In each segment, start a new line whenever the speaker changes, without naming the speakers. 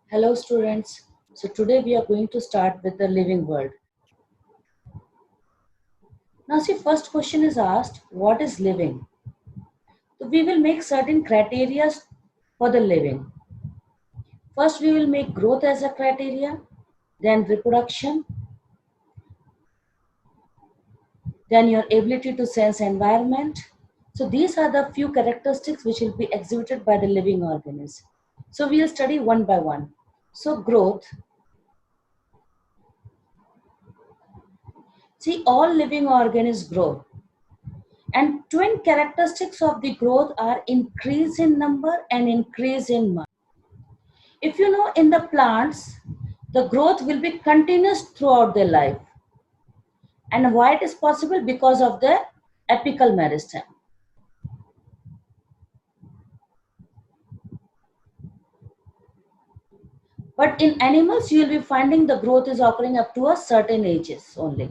Hello students. So today we are going to start with the living world. Now see, first question is asked, what is living? So we will make certain criteria for the living. First we will make growth as a criteria, then reproduction, then your ability to sense environment. So these are the few characteristics which will be exhibited by the living organism. So we will study one by one. So growth. See, all living organisms grow. And twin characteristics of the growth are increase in number and increase in mass. If you know, in the plants, the growth will be continuous throughout their life. And why it is possible? Because of the apical meristem. But in animals, you will be finding the growth is occurring up to a certain ages only.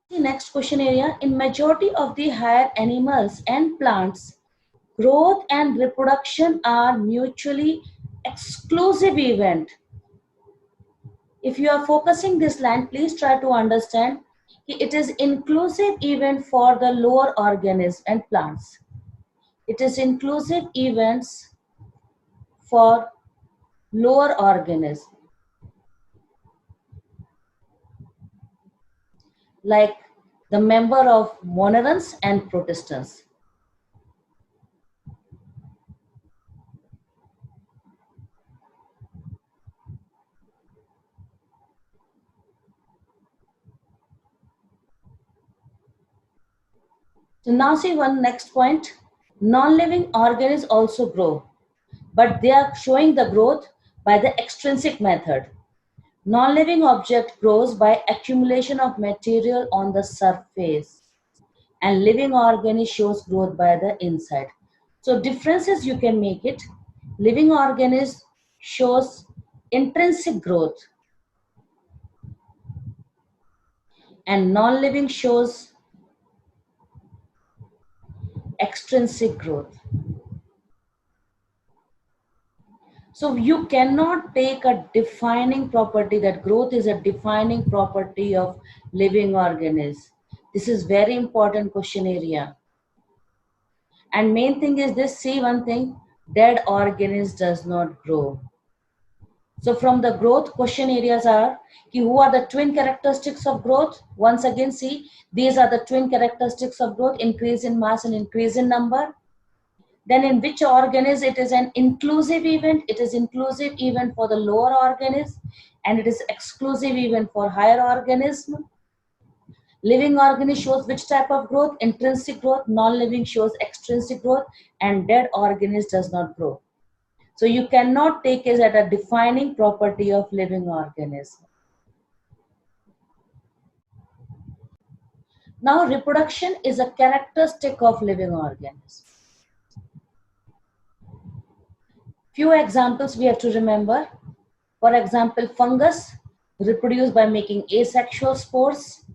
The next question area, in majority of the higher animals and plants, growth and reproduction are mutually exclusive event. If you are focusing this line, please try to understand it is inclusive event for the lower organisms and plants. It is inclusive events for lower organisms like the member of monerans and protistans. So now see one next point. Non-living organisms also grow, but they are showing the growth by the extrinsic method. Non-living object grows by accumulation of material on the surface, and living organism shows growth by the inside. So differences you can make it. Living organism shows intrinsic growth and non-living shows extrinsic growth. So you cannot take a defining property that growth is a defining property of living organism. This is very important question area. And main thing is this, see one thing, dead organism does not grow. So from the growth question areas are, who are the twin characteristics of growth? Once again, see, these are the twin characteristics of growth, increase in mass and increase in number. Then in which organism it is an inclusive event? It is inclusive event for the lower organism and it is exclusive event for higher organism. Living organism shows which type of growth? Intrinsic growth. Non-living shows extrinsic growth and dead organism does not grow. So you cannot take it as a defining property of living organism. Now reproduction is a characteristic of living organism. Few examples we have to remember. For example, fungus reproduce by making asexual spores.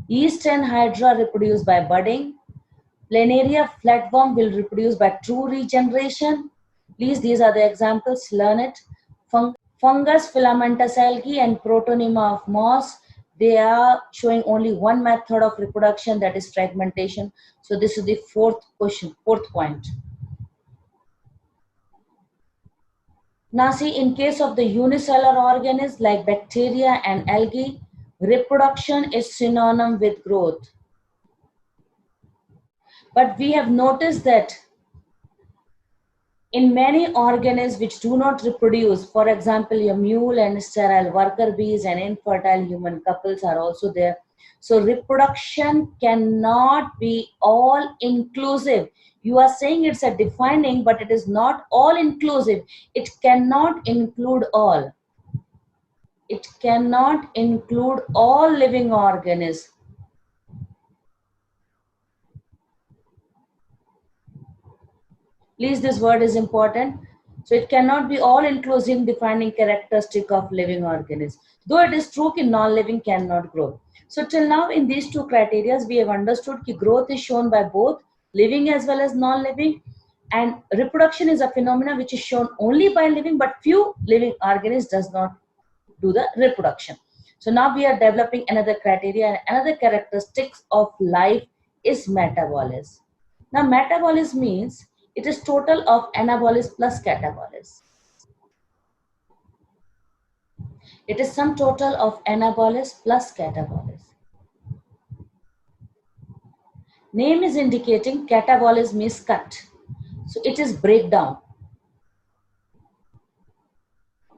Yeast and hydra reproduce by budding. Planaria flatworm will reproduce by true regeneration. Please, these are the examples, learn it. Fungus, filamentous algae and protonema of moss, they are showing only one method of reproduction, that is fragmentation. So this is the fourth point. Now see, in case of the unicellular organisms like bacteria and algae, reproduction is synonym with growth. But we have noticed that in many organisms which do not reproduce, for example, your mule and sterile worker bees and infertile human couples are also there. So reproduction cannot be all inclusive. You are saying it's a defining, but it is not all inclusive. It cannot include all. It cannot include all living organisms. Please, this word is important. So it cannot be all inclusive defining characteristic of living organism. Though it is true that non-living cannot grow. So till now in these two criteria, we have understood that growth is shown by both living as well as non-living. And reproduction is a phenomenon which is shown only by living, but few living organisms does not do the reproduction. So now we are developing another criteria, and another characteristics of life is metabolism. Now metabolism means it is total of anabolism plus catabolism. It is sum total of anabolism plus catabolism. Name is indicating catabolism means cut. So it is breakdown.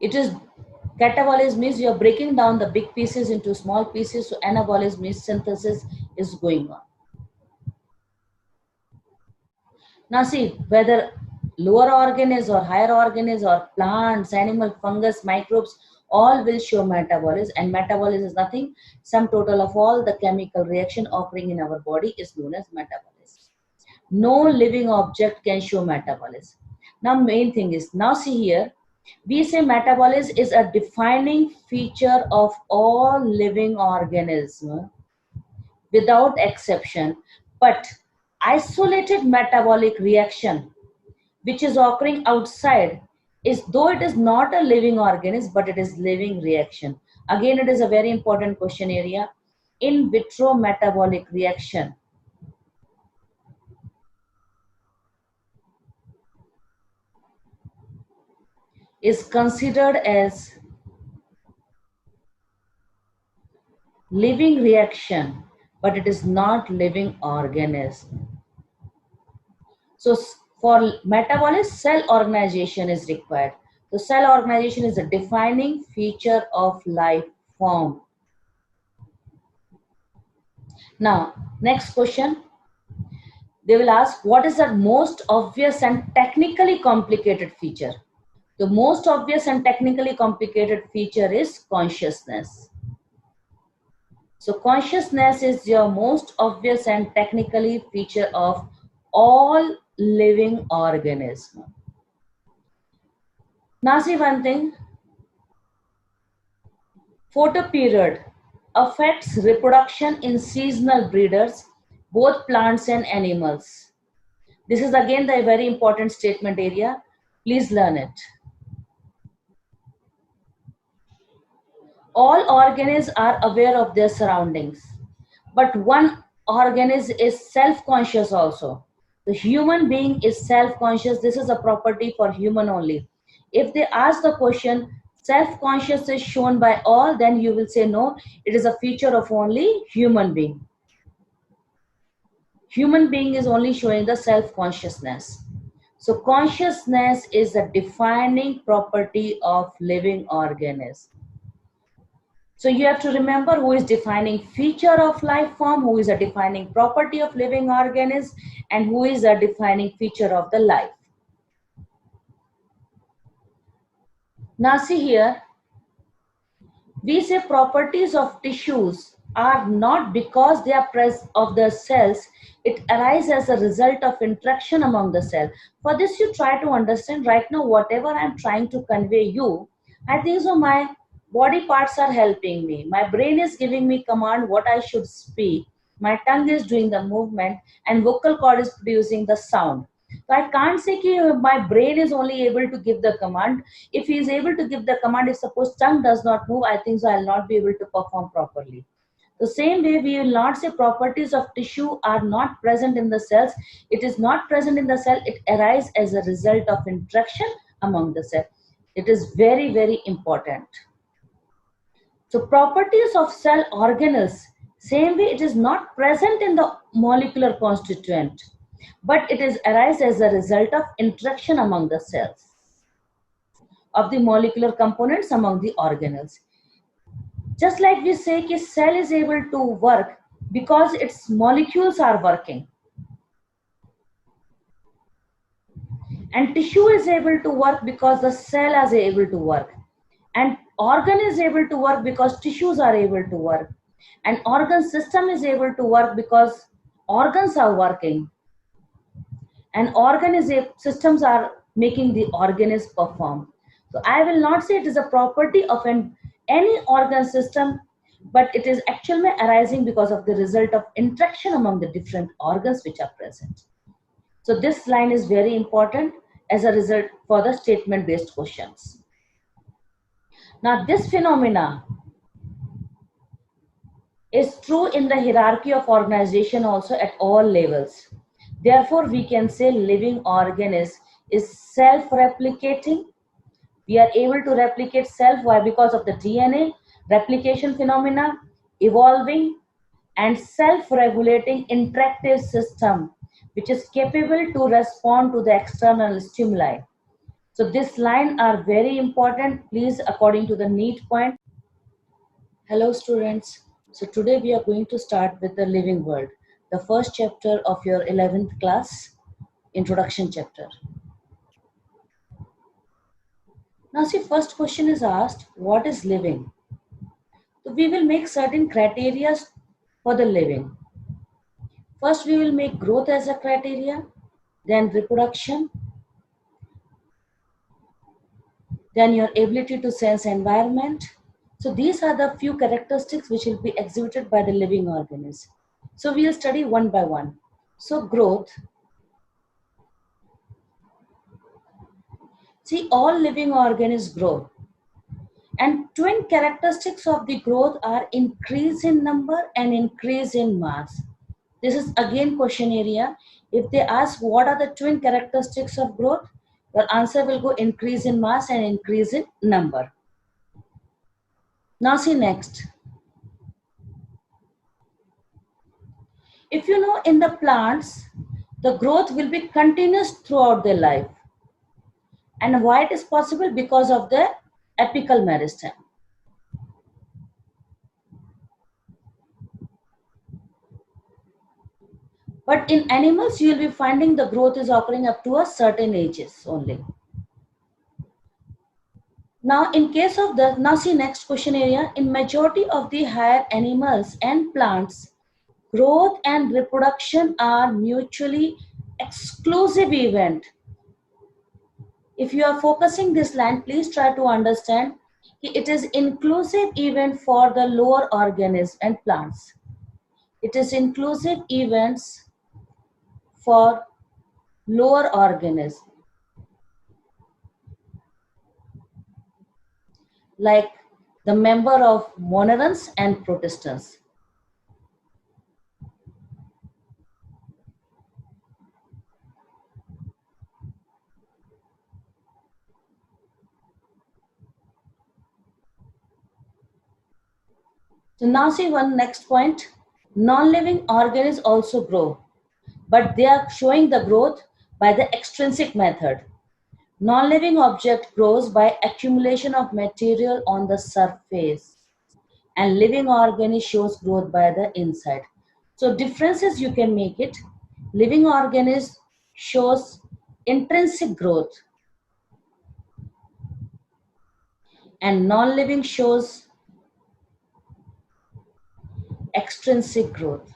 It is catabolism means you are breaking down the big pieces into small pieces. So anabolism means synthesis is going on. Now see, whether lower organisms or higher organisms or plants, animal, fungus, microbes, all will show metabolism. And metabolism is nothing. Sum total of all the chemical reaction occurring in our body is known as metabolism. No living object can show metabolism. Now main thing is, now see here, we say metabolism is a defining feature of all living organisms without exception, but isolated metabolic reaction which is occurring outside is, though it is not a living organism, but it is living reaction. Again, it is a very important question area. In vitro metabolic reaction is considered as living reaction, but it is not living organism. So for metabolism, cell organization is required. So cell organization is a defining feature of life form. Now, next question. They will ask, what is the most obvious and technically complicated feature? The most obvious and technically complicated feature is consciousness. So consciousness is your most obvious and technically feature of all living organisms. Now see one thing, photoperiod affects reproduction in seasonal breeders, both plants and animals. This is again the very important statement area. Please learn it. All organisms are aware of their surroundings, but one organism is self-conscious also. The human being is self-conscious. This is a property for human only. If they ask the question, self-conscious is shown by all, then you will say no, it is a feature of only human being. Human being is only showing the self-consciousness. So consciousness is a defining property of living organism. So you have to remember who is defining feature of life form, who is a defining property of living organism, and who is a defining feature of the life. Now see here, we say properties of tissues are not because they are present of the cells, it arises as a result of interaction among the cells. For this you try to understand right now whatever I am trying to convey you, I think so my body parts are helping me. My brain is giving me command what I should speak. My tongue is doing the movement and vocal cord is producing the sound. So I can't say that my brain is only able to give the command. If he is able to give the command, if suppose tongue does not move, I think so I'll not be able to perform properly. The same way we will not say properties of tissue are not present in the cells. It is not present in the cell. It arises as a result of interaction among the cells. It is very, very important. So properties of cell organelles, same way it is not present in the molecular constituent, but it is arise as a result of interaction among the cells of the molecular components among the organelles. Just like we say that cell is able to work because its molecules are working. And tissue is able to work because the cell is able to work. And organ is able to work because tissues are able to work. And organ system is able to work because organs are working. And systems are making the organism perform. So I will not say it is a property of any organ system, but it is actually arising because of the result of interaction among the different organs which are present. So this line is very important as a result for the statement based questions. Now this phenomena is true in the hierarchy of organization also at all levels. Therefore, we can say living organism is self-replicating. We are able to replicate self. Why? Because of the DNA, replication phenomena, evolving and self-regulating interactive system, which is capable to respond to the external stimuli. So this line are very important. Please, according to the need point. Hello students. So today we are going to start with the living world, the first chapter of your 11th class, introduction chapter. Now see, first question is asked, what is living? So we will make certain criteria for the living. First we will make growth as a criteria, then reproduction, then your ability to sense environment. So these are the few characteristics which will be exhibited by the living organism. So we will study one by one. So growth. See, all living organisms grow. And twin characteristics of the growth are increase in number and increase in mass. This is again question area. If they ask what are the twin characteristics of growth, your answer will go increase in mass and increase in number. Now see next. If you know in the plants, the growth will be continuous throughout their life. And why it is possible? Because of the apical meristem. But in animals, you will be finding the growth is occurring up to a certain ages only. Now, in case of the, now see next question area, in majority of the higher animals and plants, growth and reproduction are mutually exclusive event. If you are focusing this line, please try to understand it is inclusive event for the lower organisms and plants. It is inclusive events for lower organisms like the member of monerans and protistans. So now see one next point. Non-living organisms also grow, but they are showing the growth by the extrinsic method. Non-living object grows by accumulation of material on the surface, and living organism shows growth by the inside. So differences you can make it. Living organism shows intrinsic growth, and non-living shows extrinsic growth.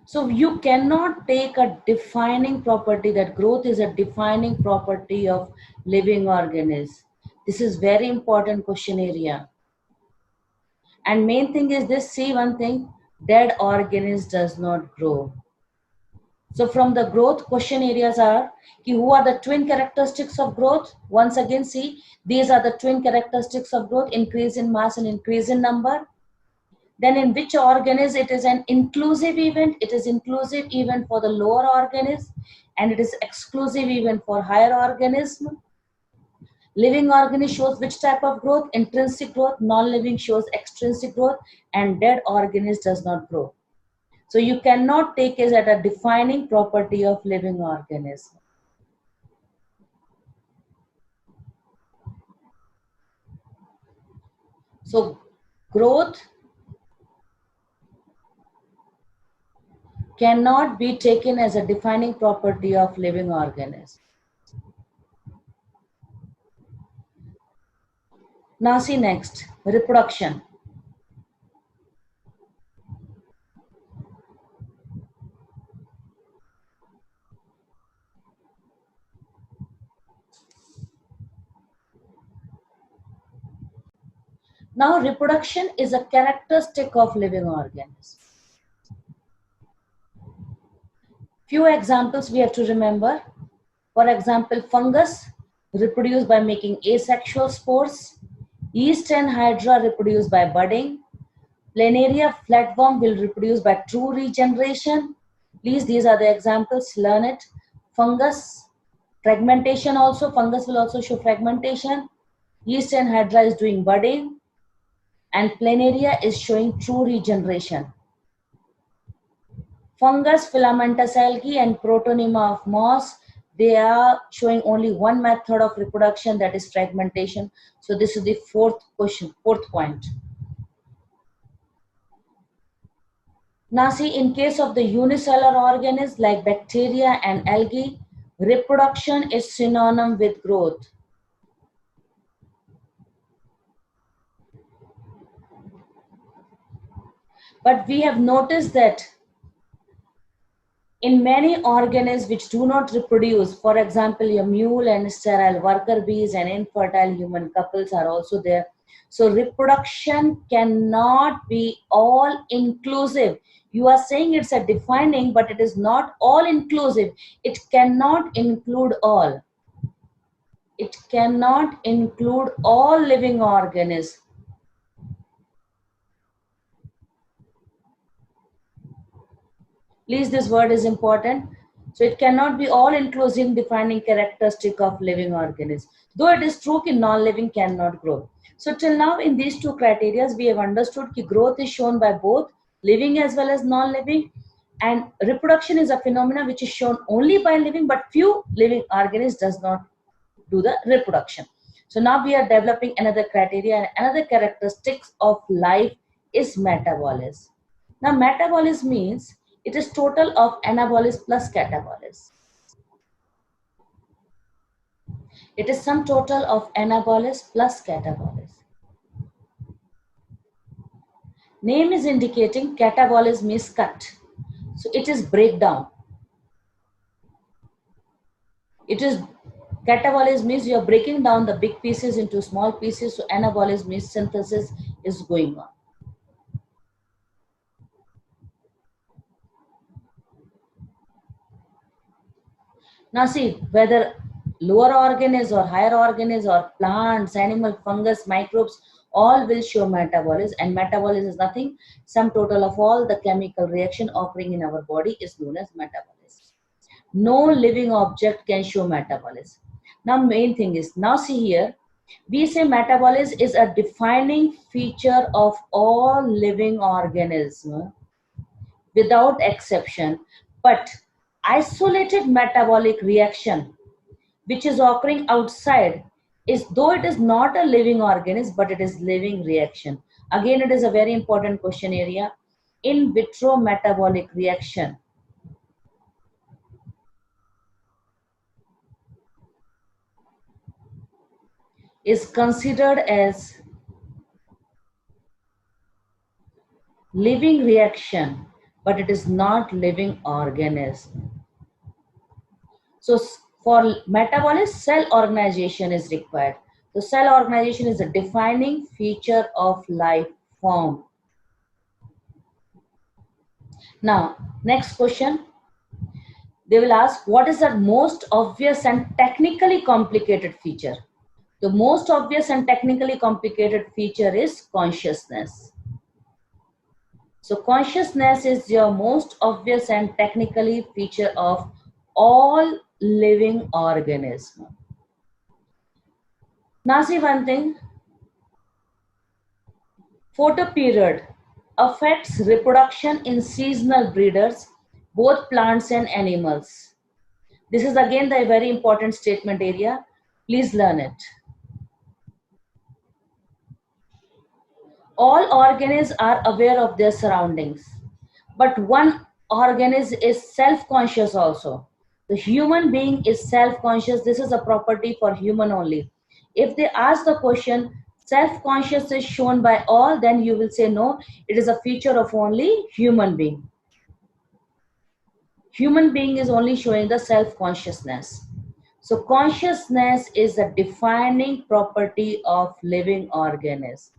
So you cannot take a defining property that growth is a defining property of living organism. This is very important question area. And main thing is this, see one thing, dead organism does not grow. So from the growth question areas are, who are the twin characteristics of growth? Once again see, these are the twin characteristics of growth, increase in mass and increase in number. Then in which organism it is an inclusive event? It is inclusive event for the lower organism and it is exclusive event for higher organism. Living organism shows which type of growth? Intrinsic growth. Non-living shows extrinsic growth, and dead organism does not grow. So you cannot take it as a defining property of living organism. So growth cannot be taken as a defining property of living organism. Now see next, reproduction. Now reproduction is a characteristic of living organisms. Few examples we have to remember. For example, fungus reproduce by making asexual spores. Yeast and hydra reproduce by budding. Planaria flatworm will reproduce by true regeneration. Please, these are the examples, learn it. Fungus, fragmentation also, fungus will also show fragmentation. Yeast and hydra is doing budding. And planaria is showing true regeneration. Fungus, Filamentous algae and Protonema of moss, they are showing only one method of reproduction, that is fragmentation. So this is the fourth point. Now see, in case of the unicellular organisms like bacteria and algae, reproduction is synonym with growth. But we have noticed that in many organisms which do not reproduce, for example, a mule and sterile worker bees and infertile human couples are also there. So reproduction cannot be all inclusive. You are saying it's a defining, but it is not all inclusive. It cannot include all. It cannot include all living organisms. Please, this word is important. So it cannot be all inclusive defining characteristic of living organisms. Though it is true that non-living cannot grow. So till now in these two criteria, we have understood that growth is shown by both living as well as non-living, and reproduction is a phenomenon which is shown only by living, but few living organisms does not do the reproduction. So now we are developing another criteria, and another characteristics of life is metabolism. Now metabolism means it is total of anabolism plus catabolism. It is sum total of anabolism plus catabolism. Name is indicating catabolism means cut. So it is breakdown. It is catabolism means you are breaking down the big pieces into small pieces. So anabolism means synthesis is going on. Now see, whether lower organisms or higher organisms or plants, animal, fungus, microbes, all will show metabolism, and metabolism is nothing. Sum total of all the chemical reaction occurring in our body is known as metabolism. No living object can show metabolism. Now main thing is, now see here, we say metabolism is a defining feature of all living organisms without exception, but isolated metabolic reaction which is occurring outside is, though it is not a living organism, but it is living reaction. Again, it is a very important question area. In vitro metabolic reaction is considered as living reaction, but it is not living organism. So for metabolism, cell organization is required. So cell organization is a defining feature of life form. Now, next question. They will ask, what is the most obvious and technically complicated feature? The most obvious and technically complicated feature is consciousness. So consciousness is your most obvious and technically feature of all living organisms. Now see one thing, photoperiod affects reproduction in seasonal breeders, both plants and animals. This is again the very important statement area. Please learn it. All organisms are aware of their surroundings, but one organism is self-conscious also. The human being is self-conscious. This is a property for human only. If they ask the question, self-conscious is shown by all, then you will say no, it is a feature of only human being. Human being is only showing the self-consciousness. So consciousness is a defining property of living organism.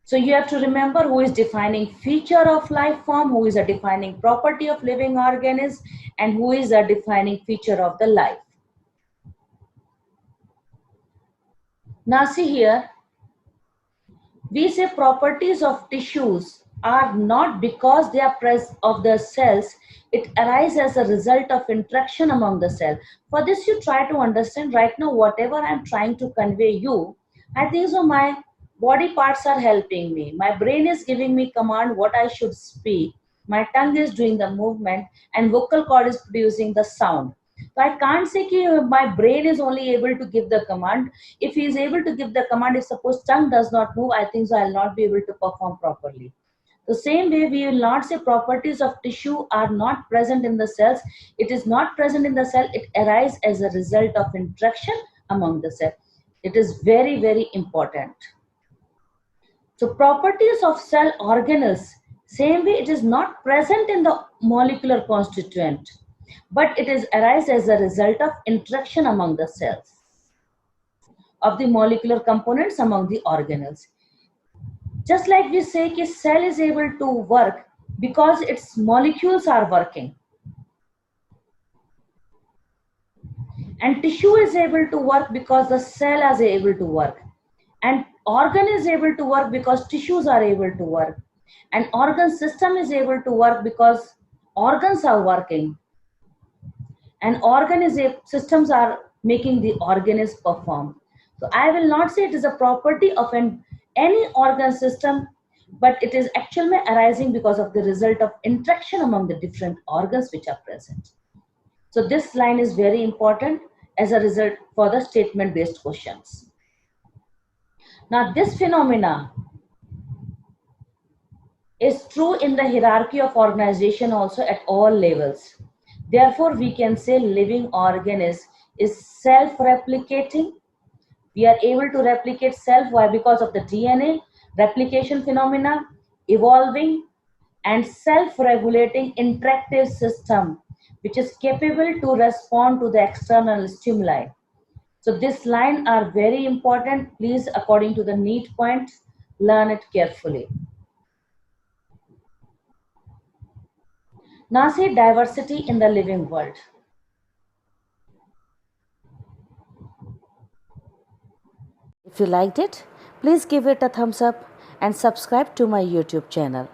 So you have to remember who is defining feature of life form, who is a defining property of living organism, and who is a defining feature of the life. Now see here, we say properties of tissues are not because they are present of the cells, it arises as a result of interaction among the cells. For this, you try to understand right now whatever I'm trying to convey you. I think so my body parts are helping me. My brain is giving me command what I should speak. My tongue is doing the movement and vocal cord is producing the sound. So I can't say that my brain is only able to give the command. If he is able to give the command, if suppose tongue does not move, I think so I'll not be able to perform properly. The same way we will not say properties of tissue are not present in the cells. It is not present in the cell. It arises as a result of interaction among the cells. It is very, very important. So properties of cell organelles, same way it is not present in the molecular constituent, but it is arise as a result of interaction among the cells of the molecular components among the organelles. Just like we say that cell is able to work because its molecules are working, and tissue is able to work because the cell is able to work, and organ is able to work because tissues are able to work, and organ system is able to work because organs are working, and systems are making the organism perform. So I will not say it is a property of any organ system, but it is actually arising because of the result of interaction among the different organs which are present. So this line is very important as a result for the statement based questions. Now this phenomena is true in the hierarchy of organization also at all levels. Therefore, we can say living organism is self-replicating. We are able to replicate self. Why? Because of the DNA, replication phenomena, evolving, and self-regulating interactive system, which is capable to respond to the external stimuli. So this line are very important. Please, according to the need point, learn it carefully. Now say diversity in the living world. If you liked it, please give it a thumbs up and subscribe to my YouTube channel.